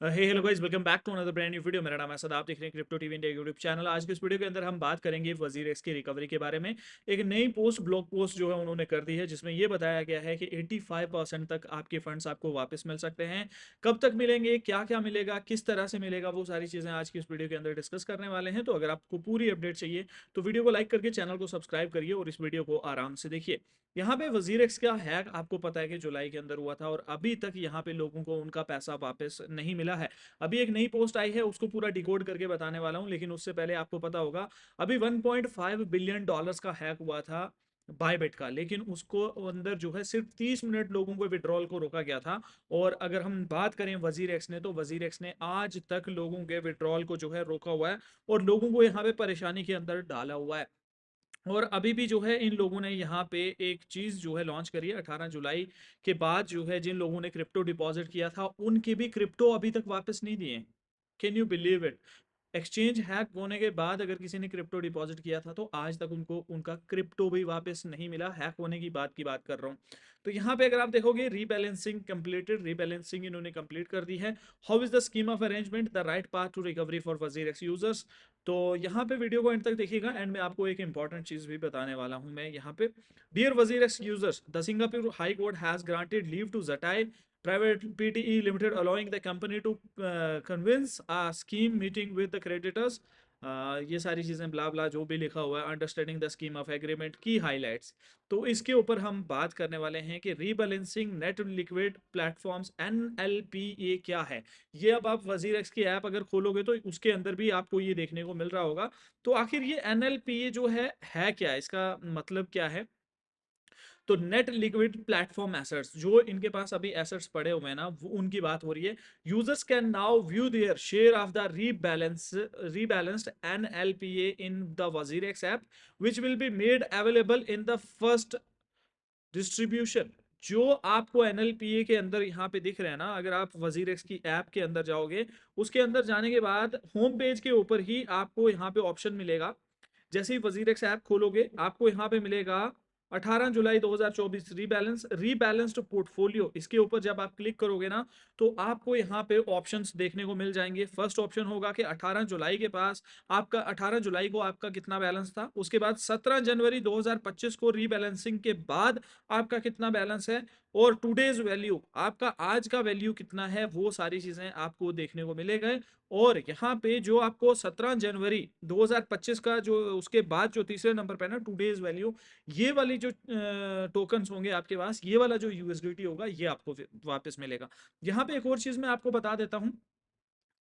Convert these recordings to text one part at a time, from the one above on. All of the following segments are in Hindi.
Hey hello guys, welcome back to another brand new video. मेरा नाम है सद, आप देख रहे हैं Crypto TV India YouTube channel. आज के इस वीडियो के अंदर हम बात करेंगे वजीर एक्स की रिकवरी के बारे में। एक नई पोस्ट, ब्लॉग पोस्ट जो है उन्होंने कर दी है, जिसमें ये बताया गया है कि 85% तक आपके फंड्स आपको वापस मिल सकते हैं। कब तक मिलेंगे, क्या क्या मिलेगा, किस तरह से मिलेगा, वो सारी चीज़ें आज की इस वीडियो के अंदर डिस्कस करने वाले हैं। तो अगर आपको पूरी अपडेट चाहिए तो वीडियो को लाइक करके चैनल को सब्सक्राइब करिए और इस वीडियो को आराम से देखिए। यहाँ पे वजीर एक्स का हैक आपको पता है कि जुलाई के अंदर हुआ था और अभी तक यहाँ पे लोगों को उनका पैसा वापस नहीं मिला है। अभी एक नई पोस्ट आई है, उसको पूरा डिकोड करके बताने वाला हूं, लेकिन उससे पहले आपको पता होगा अभी 1.5 बिलियन डॉलर्स का हैक हुआ था बायबिट का, लेकिन उसको अंदर जो है सिर्फ 30 मिनट लोगों को विड्रॉल को रोका गया था। और अगर हम बात करें वजीर एक्स ने, तो वजीर एक्स ने आज तक लोगों के विड्रॉल को जो है रोका हुआ है और लोगों को यहाँ पे परेशानी के अंदर डाला हुआ है। और अभी भी जो है इन लोगों ने यहाँ पे एक चीज़ जो है लॉन्च करी है 18 जुलाई के बाद, जो है जिन लोगों ने क्रिप्टो डिपॉजिट किया था उनके भी क्रिप्टो अभी तक वापस नहीं दिए। Can you believe it? Exchange hack होने के बाद अगर किसी ने क्रिप्टो डिपॉजिट किया था तो आज तक उनको उनका क्रिप्टो भी वापस नहीं मिला। हैक होने की बात कर रहा हूँ। तो यहाँ पे अगर आप देखोगे, रीबैलेंसिंग कंप्लीटेड, रीबैलेंसिंग इन्होंने कंप्लीट कर दी है। How is the scheme of arrangement, the right path to recovery for WazirX users. तो यहाँ पे वीडियो को एंड तक देखिएगा, एंड में आपको एक इंपॉर्टेंट चीज भी बताने वाला हूँ मैं यहाँ पे। Dear WazirX users, the Singapore high court has granted leave to Zettai private PTE Limited, allowing the company to convince a scheme meeting with the creditors। ये सारी चीज़ें ब्ला ब्ला जो भी लिखा हुआ है, understanding the scheme of agreement की हाइलाइट्स। तो इसके ऊपर हम बात करने वाले हैं कि rebalancing net liquid platforms NLPA क्या है। ये अब आप वजीर एक्स की ऐप अगर खोलोगे तो उसके अंदर भी आपको ये देखने को मिल रहा होगा। तो आखिर ये NLPA जो है क्या, इसका मतलब क्या है? तो नेट लिक्विड प्लेटफॉर्म एसेट्स, जो इनके पास अभी एसेट्स पड़े हुए हैं ना, वो उनकी बात हो रही है। Users can now view their share of the rebalanced NLPA in the WazirX app, which will be made available in the first distribution. जो आपको NLPA के अंदर यहाँ पे दिख रहे हैं ना, अगर आप वजीर एक्स की ऐप के अंदर जाओगे, उसके अंदर जाने के बाद होम पेज के ऊपर ही आपको यहाँ पे ऑप्शन मिलेगा। जैसे ही वजीर एक्स ऐप खोलोगे आपको यहाँ पे मिलेगा 18 जुलाई 2024 रीबैलेंस्ड पोर्टफोलियो। इसके ऊपर जब आप क्लिक करोगे ना, तो आपको यहाँ पे ऑप्शंस देखने को मिल जाएंगे। फर्स्ट ऑप्शन होगा कि 18 जुलाई के पास आपका 18 जुलाई को आपका कितना बैलेंस था, उसके बाद 17 जनवरी 2025 को रीबैलेंसिंग के बाद आपका कितना बैलेंस है, और टूडेज वैल्यू, आपका आज का वैल्यू कितना है, वो सारी चीजें आपको देखने को मिलेगा। और यहाँ पे जो आपको 17 जनवरी 2025 का जो उसके बाद जो तीसरे नंबर पे ना टूडेज वैल्यू, ये वाली जो टोकन्स होंगे आपके पास, ये वाला जो यूएसडीटी होगा, ये आपको वापस मिलेगा। यहाँ पे एक और चीज मैं आपको बता देता हूँ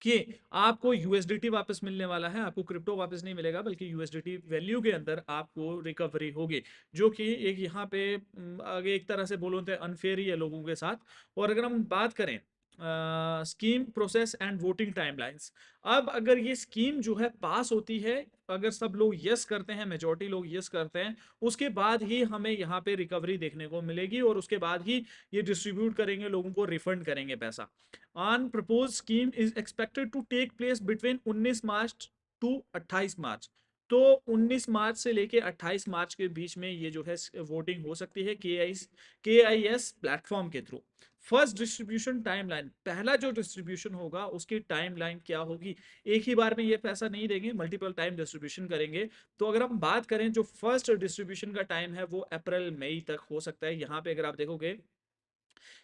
कि आपको यूएसडीटी वापस मिलने वाला है, आपको क्रिप्टो वापस नहीं मिलेगा, बल्कि यूएसडीटी वैल्यू के अंदर आपको रिकवरी होगी। जो कि एक यहाँ पे आगे एक तरह से बोलो तो अनफेयर ही है लोगों के साथ। और अगर हम बात करें scheme process and voting timelines, अब अगर ये स्कीम जो है पास होती है, अगर सब लोग यस करते हैं, मेजोरिटी लोग यस करते हैं, उसके बाद ही हमें यहाँ पे रिकवरी देखने को मिलेगी और उसके बाद ही ये डिस्ट्रीब्यूट करेंगे, लोगों को रिफंड करेंगे पैसा। On propose scheme is expected to take place between 19 March to 28 March. तो 19 मार्च से लेके 28 मार्च के बीच में ये जो है वोटिंग हो सकती है KIS प्लेटफॉर्म के थ्रू। फर्स्ट डिस्ट्रीब्यूशन टाइमलाइन, पहला जो डिस्ट्रीब्यूशन होगा उसकी टाइमलाइन क्या होगी? एक ही बार में ये पैसा नहीं देंगे, मल्टीपल टाइम डिस्ट्रीब्यूशन करेंगे। तो अगर हम बात करें, जो फर्स्ट डिस्ट्रीब्यूशन का टाइम है वो अप्रैल मई तक हो सकता है। यहाँ पे अगर आप देखोगे,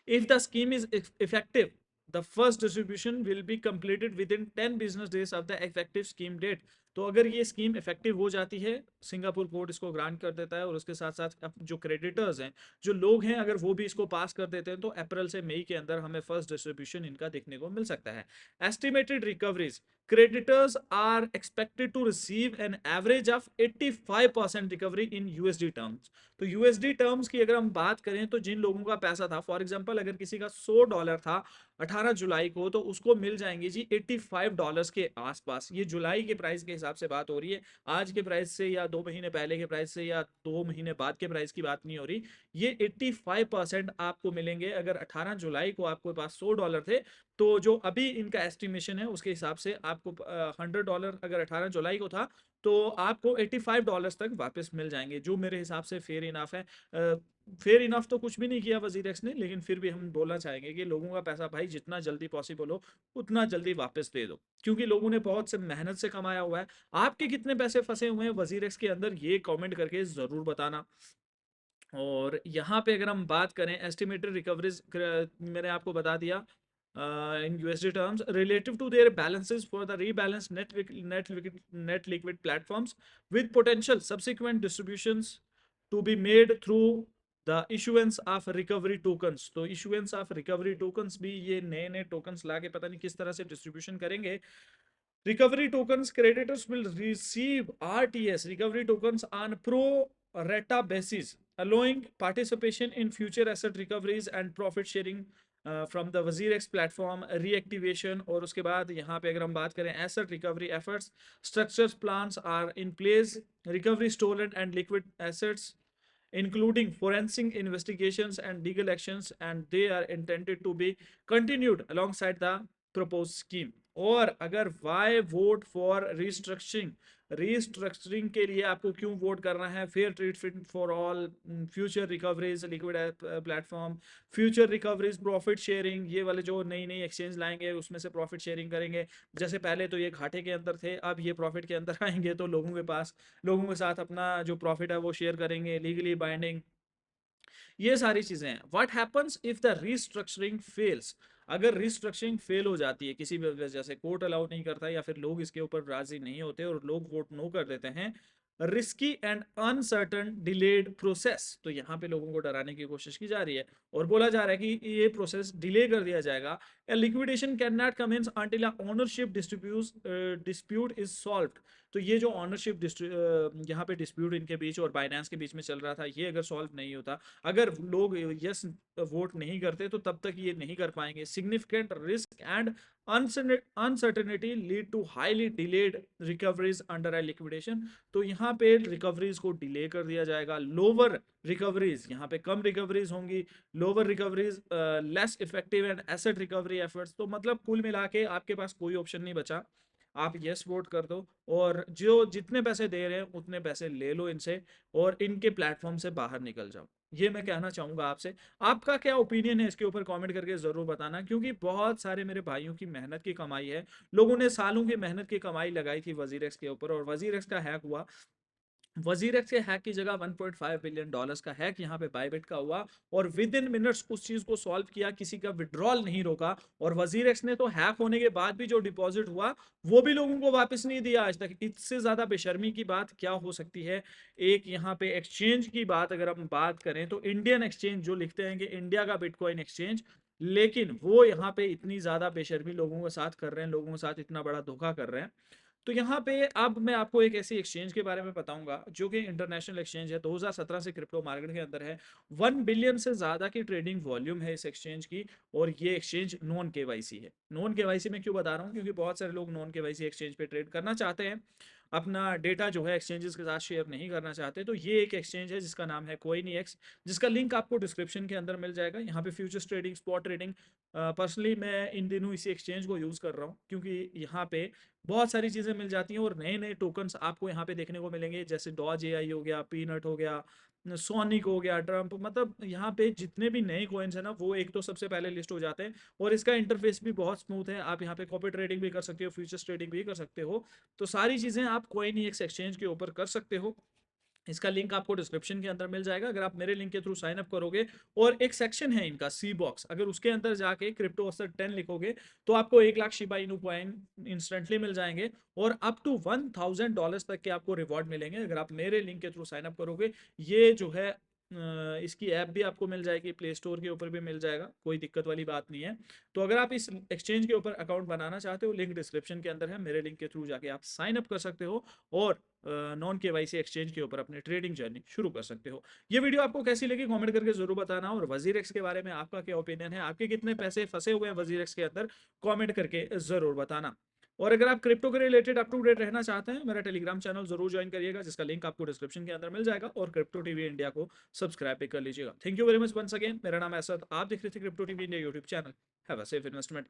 if the scheme is effective, the first distribution will be completed within 10 business days of the effective scheme date। तो अगर ये स्कीम इफेक्टिव हो जाती है, सिंगापुर कोर्ट इसको ग्रांट कर देता है, और उसके साथ साथ जो क्रेडिटर्स हैं, जो लोग हैं, अगर वो भी इसको पास कर देते हैं, तो अप्रैल से मई के अंदर हमें फर्स्ट डिस्ट्रीब्यूशन इनका देखने को मिल सकता है। Estimated recoveries, creditors are expected to receive an average of 85% recovery in USD terms। तो यूएसडी टर्म्स की अगर हम बात करें, तो जिन लोगों का पैसा था, फॉर एग्जांपल अगर किसी का $100 था 18 जुलाई को, तो उसको मिल जाएंगे जी $85 के आसपास। ये जुलाई के प्राइस के हिसाब से बात हो रही है, आज के प्राइस से या 2 महीने पहले के प्राइस से या 2 महीने बाद के प्राइस की बात नहीं हो रही। ये 85% आपको मिलेंगे अगर 18 जुलाई को आपके पास $100 थे। तो जो अभी इनका एस्टिमेशन है उसके हिसाब से आपको $100 अगर 18 जुलाई को था, तो आपको $85 तक वापस मिल जाएंगे, जो मेरे हिसाब से फेयर इनफ है। फेयर इनफ तो कुछ भी नहीं किया वजीर एक्स ने, लेकिन फिर भी हम बोलना चाहेंगे कि लोगों का पैसा भाई जितना जल्दी पॉसिबल हो उतना जल्दी वापस दे दो, क्योंकि लोगों ने बहुत से मेहनत से कमाया हुआ है। आपके कितने पैसे फंसे हुए हैं वजीर एक्स के अंदर, ये कमेंट करके ज़रूर बताना। और यहाँ पे अगर हम बात करें एस्टिमेटेड रिकवरीज, मैंने आपको बता दिया in USD terms relative to their balances for the rebalanced net liquid platforms with potential subsequent distributions to be made through the issuance of recovery tokens। तो issuance of recovery tokens भी ये नए नए tokens लाके पता नहीं किस तरह से distribution करेंगे। Recovery tokens, creditors will receive RTS recovery tokens on pro rata basis, allowing participation in future asset recoveries and profit sharing from the WazirX platform reactivation। और उसके बाद यहाँ पे अगर हम बात करें asset recovery efforts, structures plans are in place, recovery stolen and liquid assets including forensic investigations and legal actions, and they are intended to be continued alongside the proposed scheme। और अगर why vote for restructuring, restructuring के लिए आपको क्यों वोट करना है, fair treatment for all, future recoveries liquid platform, future recoveries profit sharing, ये वाले जो नई नई एक्सचेंज लाएंगे उसमें से प्रॉफिट शेयरिंग करेंगे। जैसे पहले तो ये घाटे के अंदर थे, अब ये प्रॉफिट के अंदर आएंगे, तो लोगों के पास, लोगों के साथ अपना जो प्रॉफिट है वो शेयर करेंगे, लीगली बाइंडिंग, ये सारी चीजें हैं। What happens if the restructuring fails, अगर रिस्ट्रक्चरिंग फेल हो जाती है किसी भी वजह से, कोर्ट अलाउ नहीं करता या फिर लोग इसके ऊपर राजी नहीं होते और लोग वोट नो कर देते हैं, risky and uncertain delayed process, तो यहाँ पे लोगों को डराने की कोशिश की जा रही है और बोला जा रहा है कि ये प्रोसेस डिले कर दिया जाएगा। Liquidation can not commence until ownership dispute is solved. तो ये जो ऑनरशिप यहाँ पे डिस्प्यूट इनके बीच और बाइनेंस के बीच में चल रहा था, ये अगर सॉल्व नहीं होता, अगर लोग यस वोट नहीं करते, तो तब तक ये नहीं कर पाएंगे। Significant risk and uncertainty lead to highly delayed recoveries under a liquidation. तो यहाँ पे रिकवरीज को डिले कर दिया जाएगा। लोअर रिकवरीज, यहाँ पे कम रिकवरीज होंगी, lower recoveries, less effective and asset recovery efforts. तो मतलब कुल मिला के आपके पास कोई ऑप्शन नहीं बचा, आप यस वोट कर दो और जो जितने पैसे दे रहे हैं उतने पैसे ले लो इनसे और इनके प्लेटफॉर्म से बाहर निकल जाओ। ये मैं कहना चाहूंगा आपसे। आपका क्या ओपिनियन है इसके ऊपर कमेंट करके जरूर बताना, क्योंकि बहुत सारे मेरे भाइयों की मेहनत की कमाई है, लोगों ने सालों की मेहनत की कमाई लगाई थी वजीरेक्स के ऊपर, और वजीरेक्स का हैक हुआ। वजीरेक्स के हैक की जगह 1.5 बिलियन डॉलर्स का हैक यहाँ पे बायबिट का हुआ, और विद इन मिनट्स उस चीज को सॉल्व किया, किसी का विड्रॉल नहीं रोका। और वजीरेक्स ने तो हैक होने के बाद भी जो डिपॉजिट हुआ वो भी लोगों को वापस नहीं दिया आज तक। इससे ज्यादा बेशर्मी की बात क्या हो सकती है। एक यहाँ पे एक्सचेंज की बात अगर हम बात करें तो इंडियन एक्सचेंज जो लिखते हैं कि इंडिया का बिटकॉइन एक्सचेंज, लेकिन वो यहाँ पे इतनी ज्यादा बेशर्मी लोगों के साथ कर रहे हैं, लोगों के साथ इतना बड़ा धोखा कर रहे हैं। तो यहाँ पे अब मैं आपको एक ऐसी एक्सचेंज के बारे में बताऊंगा जो कि इंटरनेशनल एक्सचेंज है, 2017 से क्रिप्टो मार्केट के अंदर है, 1 बिलियन से ज्यादा की ट्रेडिंग वॉल्यूम है इस एक्सचेंज की। और ये एक्सचेंज नॉन केवाईसी है। नॉन केवाईसी में क्यों बता रहा हूँ, क्योंकि बहुत सारे लोग नॉन केवाईसी एक्सचेंज पे ट्रेड करना चाहते हैं, अपना डेटा जो है एक्सचेंजेस के साथ शेयर नहीं करना चाहते। तो ये एक एक्सचेंज है जिसका नाम है कोइनीएक्स, जिसका लिंक आपको डिस्क्रिप्शन के अंदर मिल जाएगा। यहाँ पे futures trading, spot trading, personally मैं इन दिनों इसी एक्सचेंज को यूज़ कर रहा हूँ, क्योंकि यहाँ पे बहुत सारी चीज़ें मिल जाती हैं और नए नए टोकन्स आपको यहाँ पे देखने को मिलेंगे, जैसे डॉज एआई हो गया, पीनट हो गया, सोनिक हो गया, ट्रम्प, मतलब यहाँ पे जितने भी नए कॉइन्स हैं ना वो एक तो सबसे पहले लिस्ट हो जाते हैं। और इसका इंटरफेस भी बहुत स्मूथ है, आप यहाँ पे कॉपी ट्रेडिंग भी कर सकते हो, फ्यूचर्स ट्रेडिंग भी कर सकते हो। तो सारी चीज़ें आप कोई एक्स एक्सचेंज के ऊपर कर सकते हो। इसका लिंक आपको डिस्क्रिप्शन के अंदर मिल जाएगा अगर आप मेरे लिंक के थ्रू साइन अप करोगे। और एक सेक्शन है इनका सी बॉक्स, अगर उसके अंदर जाके क्रिप्टो असर 10 लिखोगे तो आपको 1 lakh Shiba Inu coin instantly मिल जाएंगे और अप टू $1000 तक के आपको रिवॉर्ड मिलेंगे अगर आप मेरे लिंक के थ्रू साइन अप करोगे। ये जो है इसकी ऐप भी आपको मिल जाएगी, प्ले स्टोर के ऊपर भी मिल जाएगा, कोई दिक्कत वाली बात नहीं है। तो अगर आप इस एक्सचेंज के ऊपर अकाउंट बनाना चाहते हो, लिंक डिस्क्रिप्शन के अंदर है, मेरे लिंक के थ्रू जाके आप साइन अप कर सकते हो और नॉन केवाईसी एक्सचेंज के ऊपर अपनी ट्रेडिंग जर्नी शुरू कर सकते हो। ये वीडियो आपको कैसी लगी कमेंट करके जरूर बताना, और वजीर एक्स के बारे में आपका क्या ओपिनियन है, आपके कितने पैसे फंसे हुए हैं वजीर एक्स के अंदर, कमेंट करके जरूर बताना। और अगर आप क्रिप्टो के रिलेटेड अप टू डेट रहना चाहते हैं, मेरा टेलीग्राम चैनल जरूर ज्वाइन करिएगा, जिसका लिंक आपको डिस्क्रिप्शन के अंदर मिल जाएगा, और क्रिप्टो टीवी इंडिया को सब्सक्राइब भी कर लीजिएगा। Thank you very much once again, मेरा नाम है असद, आप देख रहे थे Crypto TV India YouTube channel. Have a safe investment.